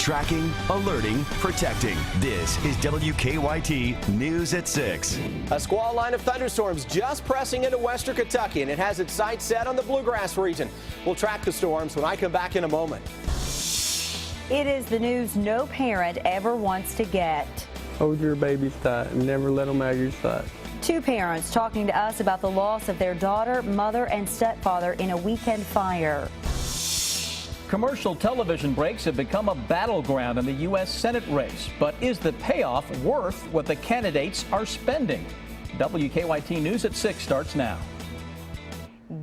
Tracking, alerting, protecting. This is WKYT News at 6. A squall line of thunderstorms just pressing into western Kentucky, and it has its sights set on the bluegrass region. We'll track the storms when I come back in a moment. It is the news no parent ever wants to get. Hold your babies tight and never let them out of your sight. Two parents talking to us about the loss of their daughter, mother, and stepfather in a weekend fire. Commercial television breaks have become a battleground in the U.S. Senate race. But is the payoff worth what the candidates are spending? WKYT News at 6 starts now.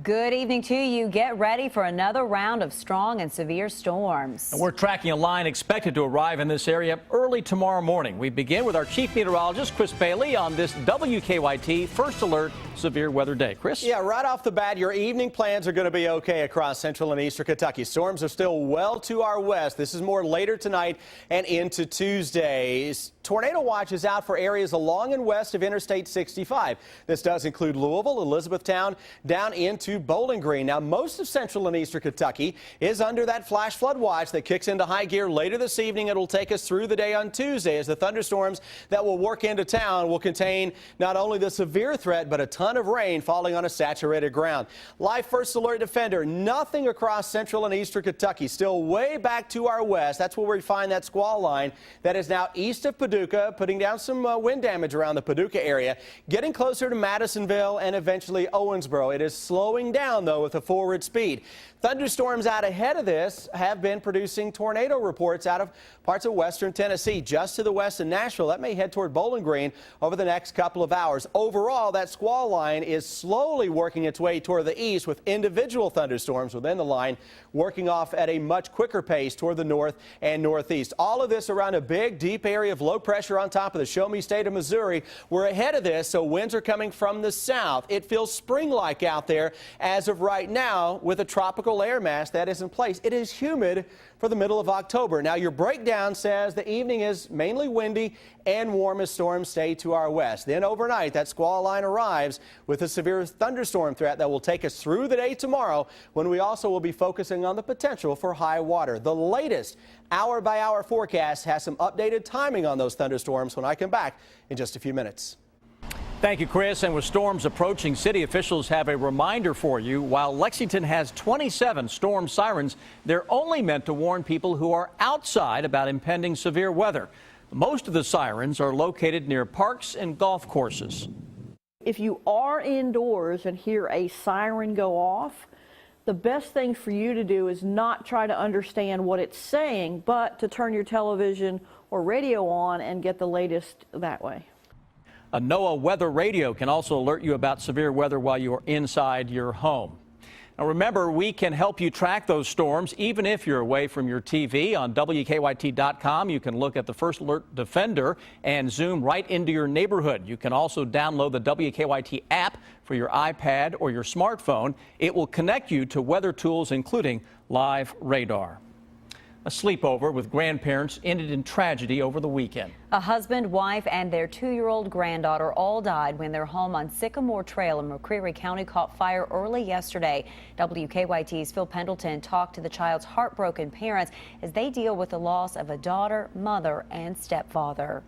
Good evening to you. Get ready for another round of strong and severe storms. And we're tracking a line expected to arrive in this area early tomorrow morning. We begin with our chief meteorologist, Chris Bailey, on this WKYT First Alert Severe Weather Day. Chris? Yeah, right off the bat, your evening plans are going to be okay across central and eastern Kentucky. Storms are still well to our west. This is more later tonight and into Tuesday. Tornado watch is out for areas along and west of Interstate 65. This does include Louisville, Elizabethtown, down into Bowling Green. Now, most of central and eastern Kentucky is under that flash flood watch that kicks into high gear later this evening. It'll take us through the day on Tuesday as the thunderstorms that will work into town will contain not only the severe threat, but a ton of rain falling on a saturated ground. Live First Alert Defender, nothing across central and eastern Kentucky. Still way back to our west. That's where we find that squall line that is now east of Paducah, putting down some wind damage around the Paducah area, getting closer to Madisonville and eventually Owensboro. It is slowing down, though, with a forward speed. Thunderstorms out ahead of this have been producing tornado reports out of parts of western Tennessee, just to the west of Nashville. That may head toward Bowling Green over the next couple of hours. Overall, that squall line is slowly working its way toward the east, with individual thunderstorms within the line working off at a much quicker pace toward the north and northeast. All of this around a big, deep area of low pressure on top of the Show Me State of Missouri. We're ahead of this, so winds are coming from the south. It feels spring-like out there as of right now with a tropical air mass that is in place. It is humid for the middle of October. Now, your breakdown says the evening is mainly windy and warm as storms stay to our west. Then overnight, that squall line arrives with a severe thunderstorm threat that will take us through the day tomorrow, when we also will be focusing on the potential for high water. The latest hour-by-hour forecast has some updated timing on those thunderstorms when I come back in just a few minutes. Thank you, Chris. And with storms approaching, city officials have a reminder for you. While Lexington has 27 storm sirens, they're only meant to warn people who are outside about impending severe weather. Most of the sirens are located near parks and golf courses. If you are indoors and hear a siren go off, the best thing for you to do is not try to understand what it's saying, but to turn your television or radio on and get the latest that way. A NOAA weather radio can also alert you about severe weather while you are inside your home. Now remember, we can help you track those storms even if you're away from your TV. On WKYT.com, you can look at the First Alert Defender and zoom right into your neighborhood. You can also download the WKYT app for your iPad or your smartphone. It will connect you to weather tools, including live radar. A sleepover with grandparents ended in tragedy over the weekend. A husband, wife, and their 2-year-old granddaughter all died when their home on Sycamore Trail in McCreary County caught fire early yesterday. WKYT's Phil Pendleton talked to the child's heartbroken parents as they deal with the loss of a daughter, mother, and stepfather.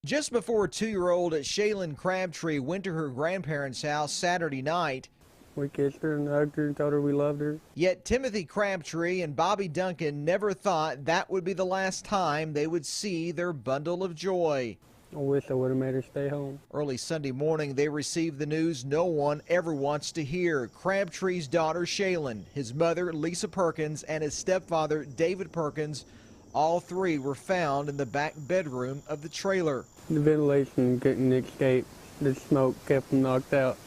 Just before 2-year-old Shaylin Crabtree went to her grandparents' house Saturday night, We kissed her and hugged her and told her we loved her. yet Timothy Crabtree and Bobby Duncan never thought that would be the last time they would see their bundle of joy. I wish I would have made her stay home. Early Sunday morning, they received the news no one ever wants to hear. Crabtree's daughter, Shaylin, his mother, Lisa Perkins, and his stepfather, David Perkins, all three were found in the back bedroom of the trailer. The ventilation couldn't escape. The smoke kept them knocked out,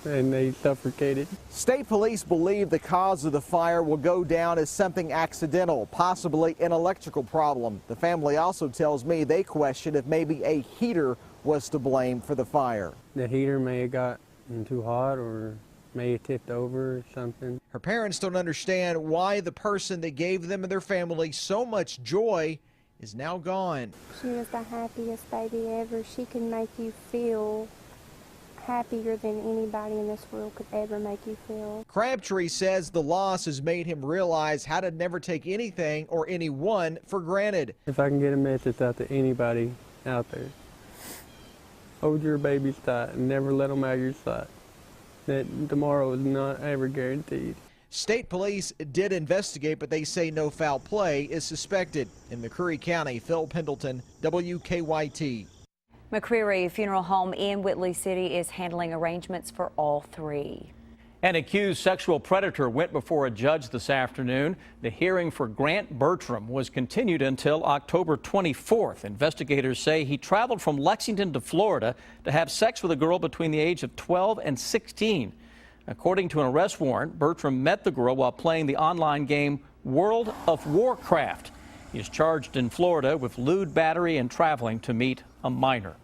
and they suffocated. State police believe the cause of the fire will go down as something accidental, possibly an electrical problem. The family also tells me they question if maybe a heater was to blame for the fire. The heater may have gotten too hot or may have tipped over or something. Her parents don't understand why the person that gave them and their family so much joy is now gone. She was the happiest baby ever. She can make you feel happier than anybody in this world could ever make you feel. Crabtree says the loss has made him realize how to never take anything or anyone for granted. If I can get a message out to anybody out there, hold your babies tight and never let them out of your sight. That tomorrow is not ever guaranteed. State police did investigate, but they say no foul play is suspected. In McCreary County, Phil Pendleton, WKYT. McCreary Funeral Home in Whitley City is handling arrangements for all three. An accused sexual predator went before a judge this afternoon. The hearing for Grant Bertram was continued until October 24th. Investigators say he traveled from Lexington to Florida to have sex with a girl between the age of 12 and 16. According to an arrest warrant, Bertram met the girl while playing the online game World of Warcraft. He is charged in Florida with lewd battery and traveling to meet a minor.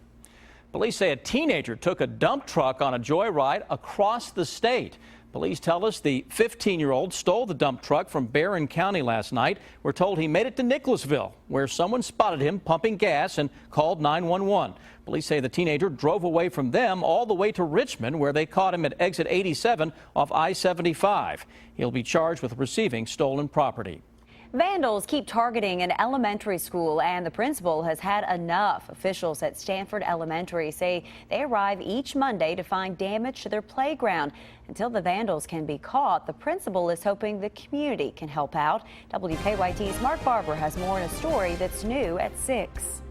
Police say a teenager took a dump truck on a joyride across the state. Police tell us the 15-year-old stole the dump truck from Barron County last night. We're told he made it to Nicholasville, where someone spotted him pumping gas and called 911. Police say the teenager drove away from them all the way to Richmond, where they caught him at exit 87 off I-75. He'll be charged with receiving stolen property. Vandals keep targeting an elementary school, and the principal has had enough. Officials at Stanford Elementary say they arrive each Monday to find damage to their playground. Until the vandals can be caught, the principal is hoping the community can help out. WKYT's Mark Barber has more in a story that's new at 6.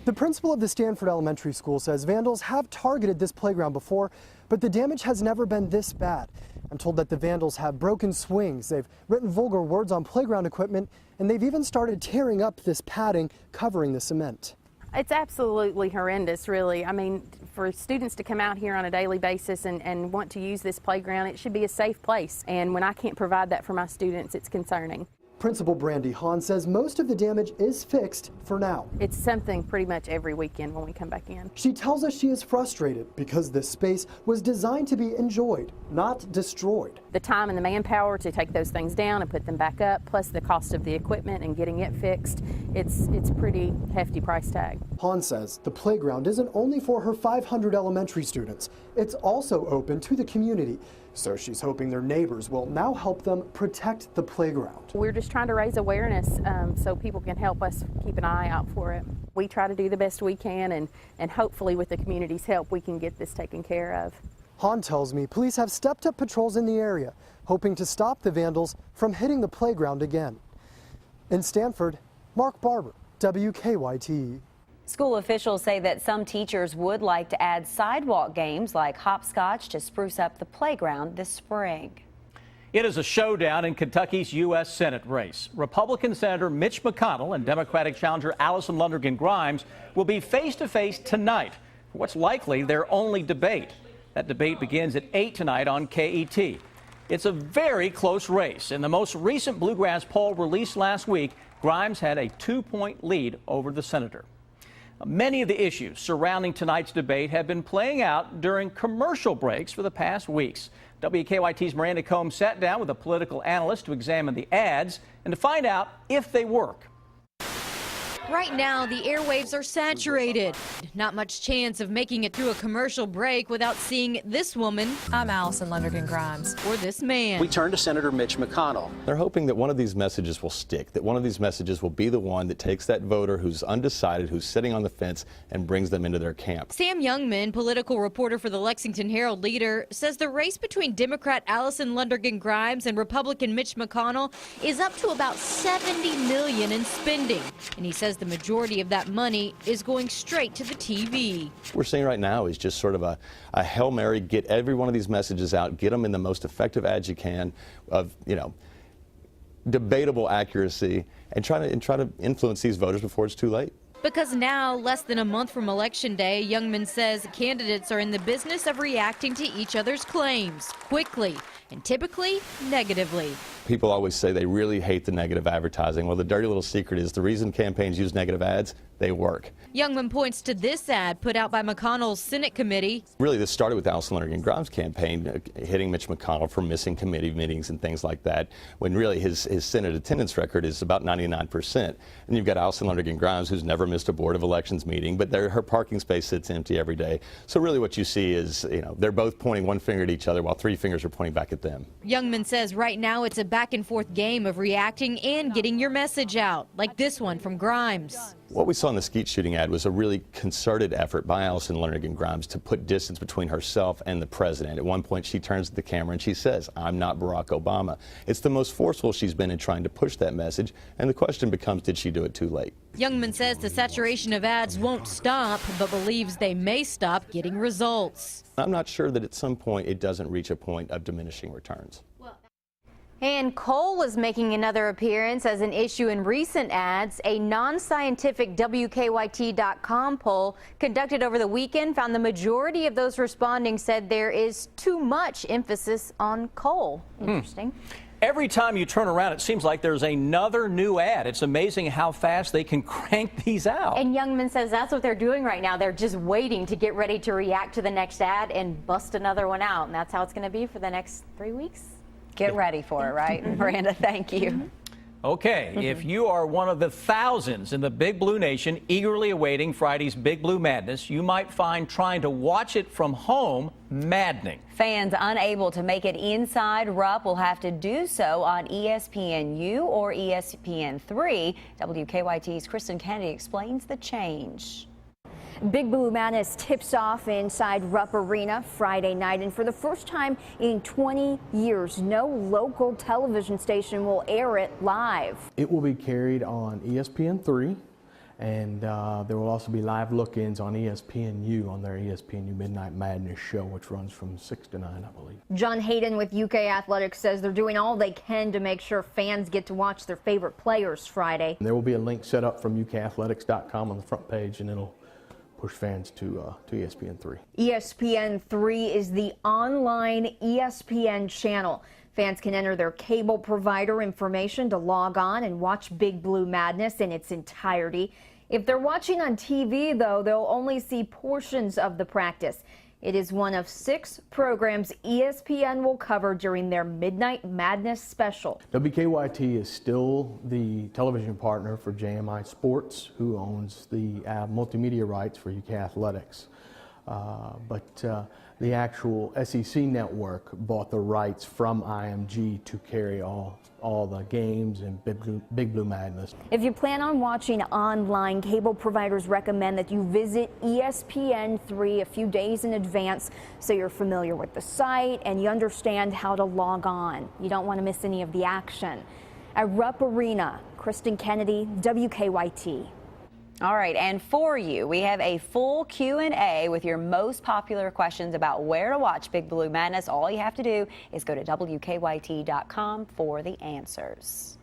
The principal of the Stanford Elementary School says vandals have targeted this playground before, but the damage has never been this bad. I'm told that the vandals have broken swings, they've written vulgar words on playground equipment, and they've even started tearing up this padding covering the cement. It's absolutely horrendous, really. I mean, for students to come out here on a daily basis and want to use this playground, it should be a safe place. And when I can't provide that for my students, it's concerning. Principal Brandy Hahn says most of the damage is fixed for now. It's something pretty much every weekend when we come back in. She tells us she is frustrated because this space was designed to be enjoyed, not destroyed. The time and the manpower to take those things down and put them back up, plus the cost of the equipment and getting it fixed, it's a pretty hefty price tag. Hahn says the playground isn't only for her 500 elementary students, it's also open to the community. So she's hoping their neighbors will now help them protect the playground. We're just trying to raise awareness so people can help us keep an eye out for it. We try to do the best we can, and hopefully with the community's help we can get this taken care of. Hahn tells me police have stepped up patrols in the area, hoping to stop the vandals from hitting the playground again. In Stanford, Mark Barber, WKYT. School officials say that some teachers would like to add sidewalk games like hopscotch to spruce up the playground this spring. It is a showdown in Kentucky's U.S. Senate race. Republican Senator Mitch McConnell and Democratic challenger Allison Lundergan Grimes will be face-to-face tonight for what's likely their only debate. That debate begins at 8 tonight on KET. It's a very close race. In the most recent Bluegrass poll released last week, Grimes had a 2-point lead over the senator. Many of the issues surrounding tonight's debate have been playing out during commercial breaks for the past weeks. WKYT's Miranda Combs sat down with a political analyst to examine the ads and to find out if they work. Right now, the airwaves are saturated. Not much chance of making it through a commercial break without seeing this woman. I'm Allison Lundergan Grimes. Or this man. We turn to Senator Mitch McConnell. They're hoping that one of these messages will stick, that one of these messages will be the one that takes that voter who's undecided, who's sitting on the fence, and brings them into their camp. Sam Youngman, political reporter for the Lexington Herald Leader, says the race between Democrat Allison Lundergan Grimes and Republican Mitch McConnell is up to about $70 million in spending. And he says the majority of that money is going straight to the TV. What we're seeing right now is just sort of a Hail Mary, get every one of these messages out, get them in the most effective ads you can of, debatable accuracy, and try to influence these voters before it's too late. Because now, less than a month from Election Day, Youngman says candidates are in the business of reacting to each other's claims quickly. and typically negatively. People always say they really hate the negative advertising. Well, the dirty little secret is the reason campaigns use negative ads, they work. Youngman points to this ad put out by McConnell's Senate committee. Really, this started with Allison Lonergan Grimes' campaign hitting Mitch McConnell for missing committee meetings and things like that, when really his Senate attendance record is about 99%. And you've got Allison Lonergan Grimes, who's never missed a Board of Elections meeting, but her parking space sits empty every day. So really what you see is, they're both pointing one finger at each other while three fingers are pointing back at them. Youngman says right now it's a back and forth game of reacting and getting your message out, like this one from Grimes. What we saw in the skeet shooting ad was a really concerted effort by Allison Lonergan Grimes to put distance between herself and the president. At one point, she turns to the camera and she says, "I'm not Barack Obama." It's the most forceful she's been in trying to push that message, and the question becomes, did she do it too late? Youngman says the saturation of ads won't stop, but believes they may stop getting results. I'm not sure that at some point it doesn't reach a point of diminishing returns. And coal is making another appearance as an issue in recent ads. A non-scientific WKYT.com poll conducted over the weekend found the majority of those responding said there is too much emphasis on coal. Interesting. Every time you turn around, it seems like there's another new ad. It's amazing how fast they can crank these out. And Youngman says that's what they're doing right now. They're just waiting to get ready to react to the next ad and bust another one out. And that's how it's going to be for the next 3 weeks. Get ready for it, right? Miranda, thank you. Okay, if you are one of the thousands in the Big Blue Nation eagerly awaiting Friday's Big Blue Madness, you might find trying to watch it from home maddening. Fans unable to make it inside Rupp will have to do so on ESPNU or ESPN3. WKYT's Kristen Kennedy explains the change. Big Blue Madness tips off inside Rupp Arena Friday night, and for the first time in 20 years, no local television station will air it live. It will be carried on ESPN3, and there will also be live look-ins on ESPNU on their ESPNU Midnight Madness show, which runs from 6 to 9, I believe. John Hayden with UK Athletics says they're doing all they can to make sure fans get to watch their favorite players Friday. There will be a link set up from UKathletics.com on the front page, and it'll push fans to ESPN3. ESPN3 is the online ESPN channel. Fans can enter their cable provider information to log on and watch Big Blue Madness in its entirety. If they're watching on TV, though, they'll only see portions of the practice. It is one of 6 programs ESPN will cover during their Midnight Madness special. WKYT is still the television partner for JMI Sports, who owns the multimedia rights for UK Athletics. But the actual SEC network bought the rights from IMG to carry all the games and Big Blue Madness. If you plan on watching online, cable providers recommend that you visit ESPN3 a few days in advance so you're familiar with the site and you understand how to log on. You don't want to miss any of the action. At Rupp Arena, Kristen Kennedy, WKYT. All right, and for you, we have a full Q&A with your most popular questions about where to watch Big Blue Madness. All you have to do is go to WKYT.com for the answers.